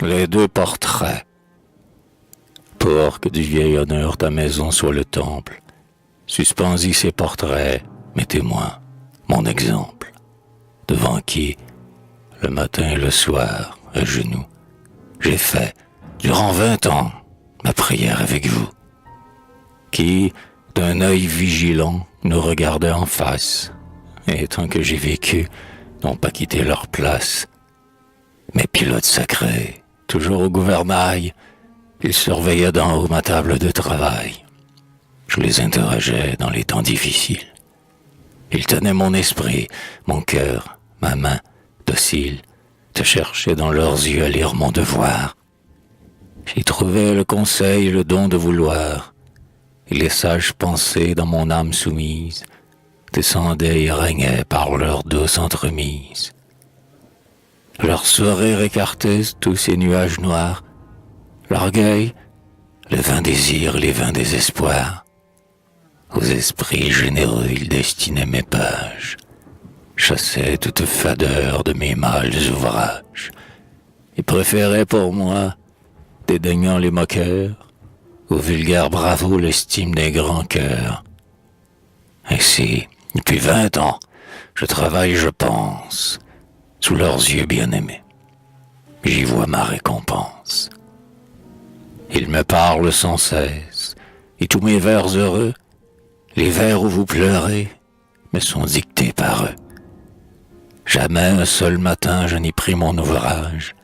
les deux portraits. Pour que du vieil honneur ta maison soit le temple, suspendis ces portraits, mes témoins, mon exemple, devant qui, le matin et le soir, à genoux, j'ai fait, durant 20 ans, ma prière avec vous, qui, d'un œil vigilant, nous regardait en face, et tant que j'ai vécu, n'ont pas quitté leur place. Mes pilotes sacrés, toujours au gouvernail, ils surveillaient d'en haut ma table de travail. Je les interrogeais dans les temps difficiles. Ils tenaient mon esprit, mon cœur, ma main, docile, te cherchaient dans leurs yeux à lire mon devoir. J'y trouvais le conseil et le don de vouloir, et les sages pensées dans mon âme soumise descendaient et régnaient par leur douce entremise. Leur sourire écartait tous ces nuages noirs, l'orgueil, le vain désir, les vains désespoirs. Aux esprits généreux, ils destinaient mes pages, chassaient toute fadeur de mes mâles ouvrages, et préféraient pour moi, dédaignant les moqueurs, au vulgaire bravo l'estime des grands cœurs. Ainsi, depuis 20 ans, je travaille, je pense, sous leurs yeux bien-aimés. J'y vois ma récompense. Ils me parlent sans cesse, et tous mes vers heureux, les vers où vous pleurez, me sont dictés par eux. Jamais un seul matin je n'ai pris mon ouvrage,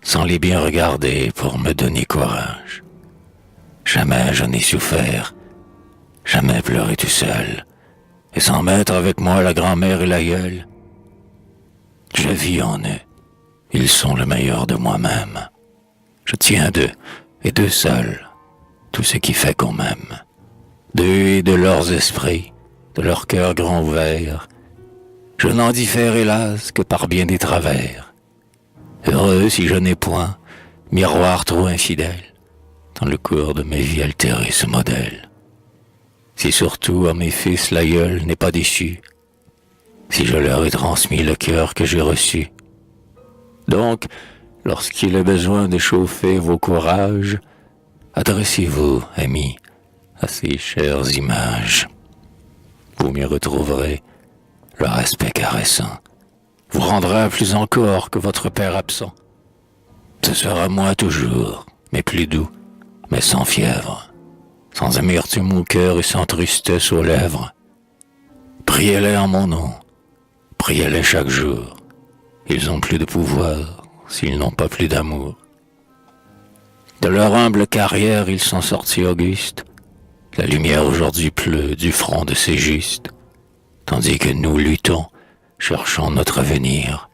sans les bien regarder pour me donner courage. Jamais je n'ai souffert, jamais pleuré tout seul, et sans mettre avec moi la grand-mère et l'aïeul. Je vis en eux, ils sont le meilleur de moi-même. Je tiens d'eux, et d'eux seuls, tout ce qui fait qu'on m'aime. D'eux et de leurs esprits, de leur cœur grand ouvert, je n'en diffère hélas que par bien des travers. Heureux si je n'ai point, miroir trop infidèle, dans le cours de mes vies altérées ce modèle. Si surtout à mes fils l'aïeul n'est pas déçu, si je leur ai transmis le cœur que j'ai reçu. Donc, lorsqu'il est besoin de chauffer vos courages, adressez-vous, amis, à ces chères images. Vous m'y retrouverez, leur aspect caressant vous rendra plus encore que votre père absent. Ce sera moi toujours, mais plus doux, mais sans fièvre, sans amertume au cœur et sans tristesse aux lèvres. Priez-les en mon nom, priez-les chaque jour. Ils ont plus de pouvoir s'ils n'ont pas plus d'amour. De leur humble carrière, ils sont sortis augustes. La lumière aujourd'hui pleut du front de ces justes, tandis que nous luttons, cherchons notre avenir.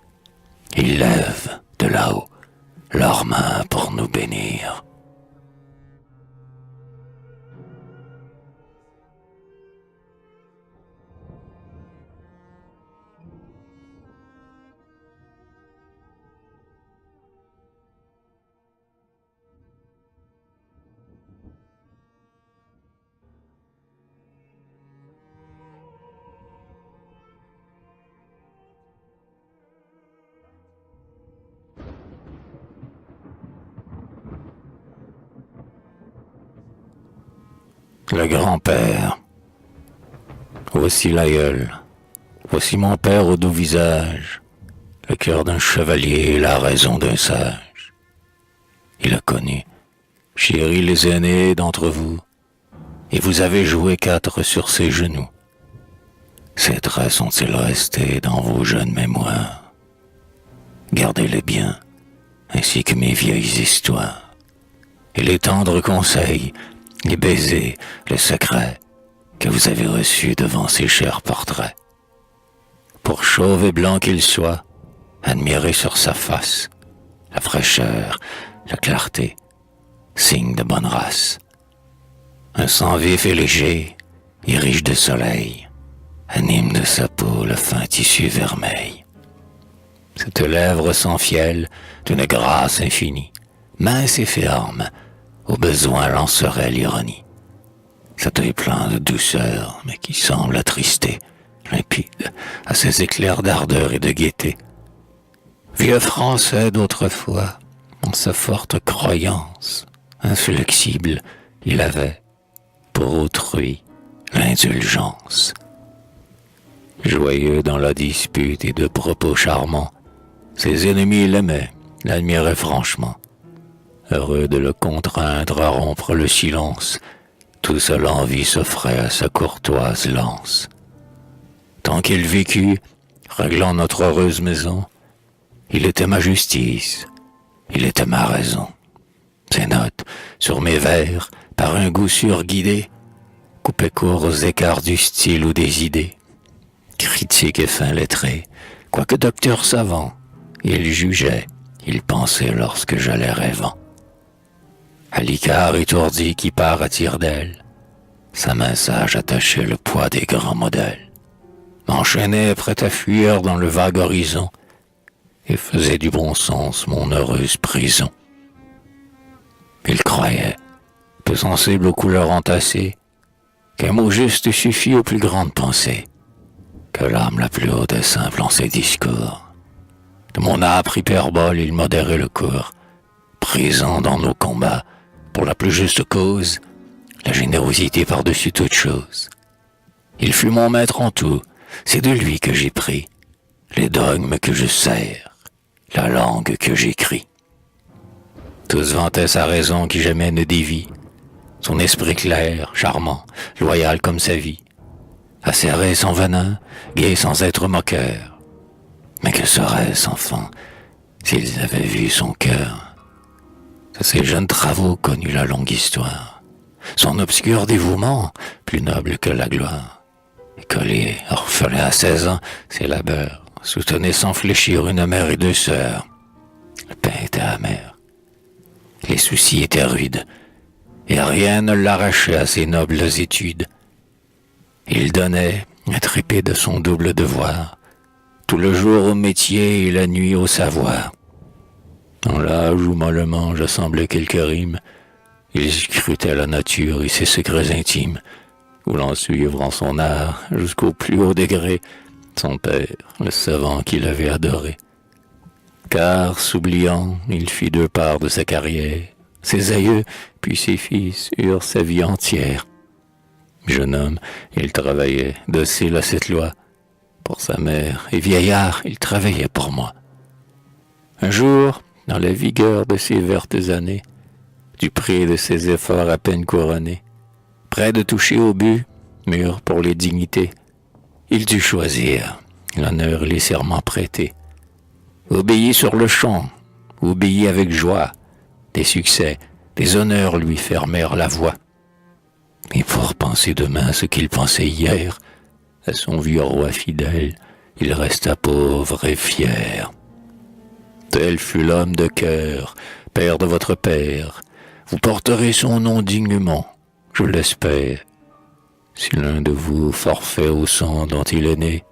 Ils lèvent de là-haut leurs mains pour nous bénir. Le grand-père. Voici l'aïeul. Voici mon père au doux visage, le cœur d'un chevalier et la raison d'un sage. Il a connu, chéri les aînés d'entre vous, et vous avez joué 4 sur ses genoux. Ces traits sont-ils restés dans vos jeunes mémoires? Gardez-les bien, ainsi que mes vieilles histoires, et les tendres conseils, les baisers, le secret que vous avez reçu devant ces chers portraits. Pour chauve et blanc qu'il soit, admirez sur sa face la fraîcheur, la clarté, signe de bonne race. Un sang vif et léger, et riche de soleil, anime de sa peau le fin tissu vermeil. Cette lèvre sans fiel, d'une grâce infinie, mince et ferme, au besoin lancerait l'ironie. Cet œil plein de douceur, mais qui semble attristé, limpide, à ses éclairs d'ardeur et de gaieté. Vieux français d'autrefois, sa forte croyance, inflexible, il avait, pour autrui, l'indulgence. Joyeux dans la dispute et de propos charmants, ses ennemis l'aimaient, l'admiraient franchement. Heureux de le contraindre à rompre le silence, tout seul l'envie s'offrait à sa courtoise lance. Tant qu'il vécut, réglant notre heureuse maison, il était ma justice, il était ma raison. Ses notes, sur mes vers, par un goût sûr guidé, coupaient court aux écarts du style ou des idées. Critique et fin lettré, quoique docteur savant, il jugeait, il pensait lorsque j'allais rêvant. À l'icard étourdi qui part à tire-d'aile, sa main sage attachait le poids des grands modèles, m'enchaînait prêt à fuir dans le vague horizon, et faisait du bon sens mon heureuse prison. Il croyait, peu sensible aux couleurs entassées, qu'un mot juste suffit aux plus grandes pensées, que l'âme la plus haute est simple en ses discours. De mon âpre hyperbole il modérait le cours, présent dans nos combats, pour la plus juste cause, la générosité par-dessus toute chose. Il fut mon maître en tout, c'est de lui que j'ai pris les dogmes que je sers, la langue que j'écris. Tous vantaient sa raison qui jamais ne dévie, son esprit clair, charmant, loyal comme sa vie, acéré sans venin, gai sans être moqueur. Mais que serait-ce, enfant, s'ils avaient vu son cœur? De ses jeunes travaux connut la longue histoire, son obscur dévouement, plus noble que la gloire. Écolier, orphelin à 16 ans, ses labeurs soutenaient sans fléchir une mère et deux sœurs. Le pain était amer, les soucis étaient rudes, et rien ne l'arrachait à ses nobles études. Il donnait, intrépide de son double devoir, tout le jour au métier et la nuit au savoir. Dans l'âge où mollement j'assemblais quelques rimes, il scrutait la nature et ses secrets intimes, voulant suivre en son art jusqu'au plus haut degré son père, le savant qu'il avait adoré. Car, s'oubliant, il fit deux parts de sa carrière, ses aïeux puis ses fils eurent sa vie entière. Jeune homme, il travaillait, docile à cette loi, pour sa mère, et vieillard, il travaillait pour moi. Un jour, dans la vigueur de ses vertes années, du prix de ses efforts à peine couronnés, près de toucher au but, mûr pour les dignités, il dut choisir l'honneur et les serments prêtés. Obéit sur le champ, obéit avec joie, des succès, des honneurs lui fermèrent la voie. Et pour penser demain ce qu'il pensait hier, à son vieux roi fidèle, il resta pauvre et fier. Tel fut l'homme de cœur, père de votre père. Vous porterez son nom dignement, je l'espère. Si l'un de vous forfait au sang dont il est né,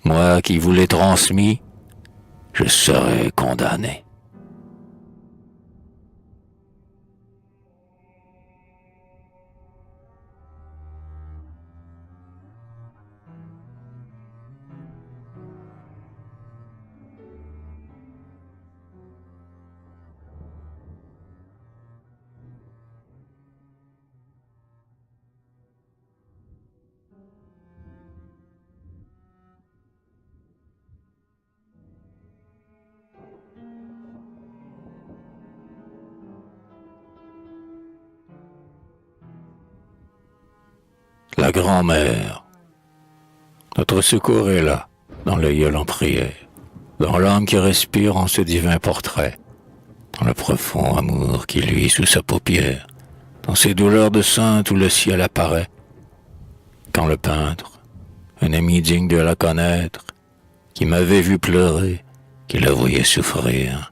moi qui vous l'ai transmis, je serai condamné. La grand-mère. Notre secours est là, dans l'aïeul en prière, dans l'âme qui respire en ce divin portrait, dans le profond amour qui luit sous sa paupière, dans ces douleurs de sainte où le ciel apparaît. Quand le peintre, un ami digne de la connaître, qui m'avait vu pleurer, qui la voyait souffrir,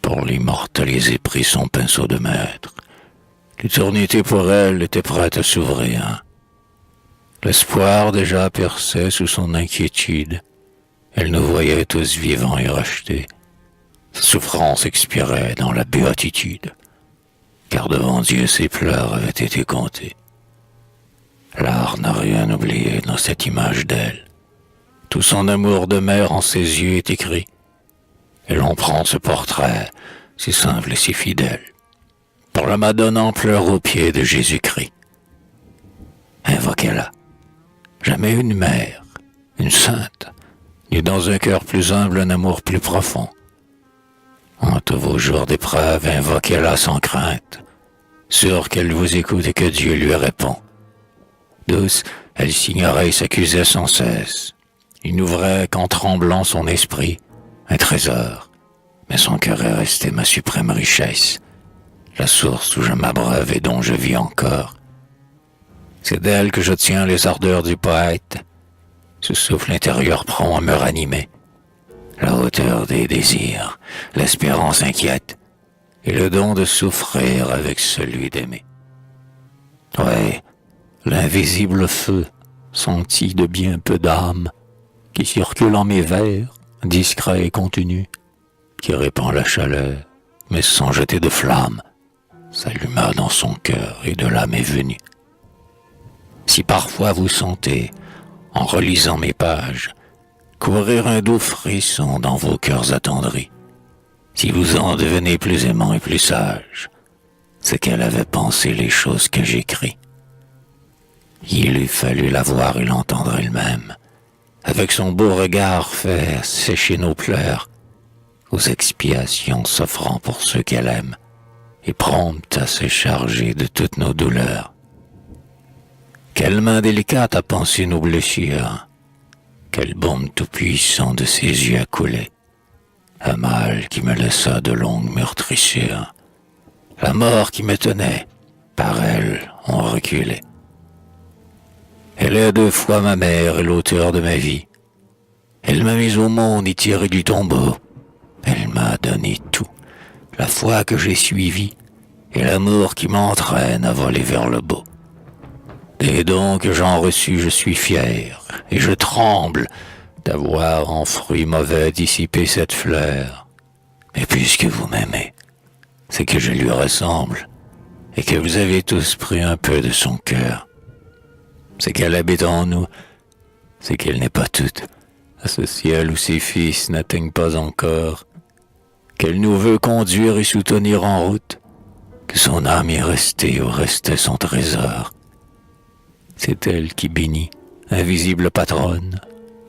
pour l'immortaliser prit son pinceau de maître. L'éternité pour elle était prête à s'ouvrir. L'espoir déjà perçait sous son inquiétude. Elle nous voyait tous vivants et rachetés. Sa souffrance expirait dans la béatitude, car devant Dieu ses pleurs avaient été comptés. L'art n'a rien oublié dans cette image d'elle. Tout son amour de mère en ses yeux est écrit. Et l'on prend ce portrait, si simple et si fidèle. Pour la Madone en pleurs aux pieds de Jésus-Christ. Invoquez-la. Jamais une mère, une sainte, ni dans un cœur plus humble un amour plus profond. En tous vos jours d'épreuve, invoquez-la sans crainte, sûre qu'elle vous écoute et que Dieu lui répond. Douce, elle s'ignorait et s'accusait sans cesse. Il n'ouvrait qu'en tremblant son esprit, un trésor, mais son cœur est resté ma suprême richesse, la source où je m'abreuve et dont je vis encore. C'est d'elle que je tiens les ardeurs du poète, ce souffle intérieur prompt à me ranimer, la hauteur des désirs, l'espérance inquiète, et le don de souffrir avec celui d'aimer. Ouais, l'invisible feu, senti de bien peu d'âme, qui circule en mes vers, discret et contenu, qui répand la chaleur, mais sans jeter de flamme, s'alluma dans son cœur et de là m'est venu. Si parfois vous sentez, en relisant mes pages, courir un doux frisson dans vos cœurs attendris, si vous en devenez plus aimant et plus sage, c'est qu'elle avait pensé les choses que j'écris. Il eût fallu la voir et l'entendre elle-même, avec son beau regard faire sécher nos pleurs, aux expiations s'offrant pour ceux qu'elle aime, et prompte à se charger de toutes nos douleurs. Quelle main délicate a pensé nos blessures, quel baume tout-puissant de ses yeux a coulé, un mal qui me laissa de longues meurtrissures, la mort qui me tenait, par elle, on reculait. Elle est 2 fois ma mère et l'auteur de ma vie. Elle m'a mis au monde et tiré du tombeau. Elle m'a donné tout, la foi que j'ai suivie et l'amour qui m'entraîne à voler vers le beau. Des dons que j'en reçus, je suis fier, et je tremble d'avoir en fruit mauvais dissipé cette fleur. Mais puisque vous m'aimez, c'est que je lui ressemble, et que vous avez tous pris un peu de son cœur. C'est qu'elle habite en nous, c'est qu'elle n'est pas toute, à ce ciel où ses fils n'atteignent pas encore, qu'elle nous veut conduire et soutenir en route, que son âme est restée où restait son trésor. C'est elle qui bénit, invisible patronne,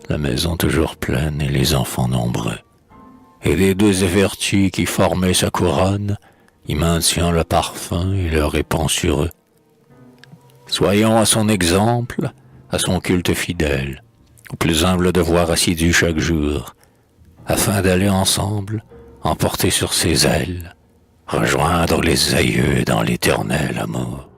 la maison toujours pleine et les enfants nombreux. Et les 2 vertus qui formaient sa couronne, y maintient le parfum et le répand sur eux. Soyons à son exemple, à son culte fidèle, au plus humble devoir assidu chaque jour, afin d'aller ensemble, emporter sur ses ailes, rejoindre les aïeux dans l'éternel amour.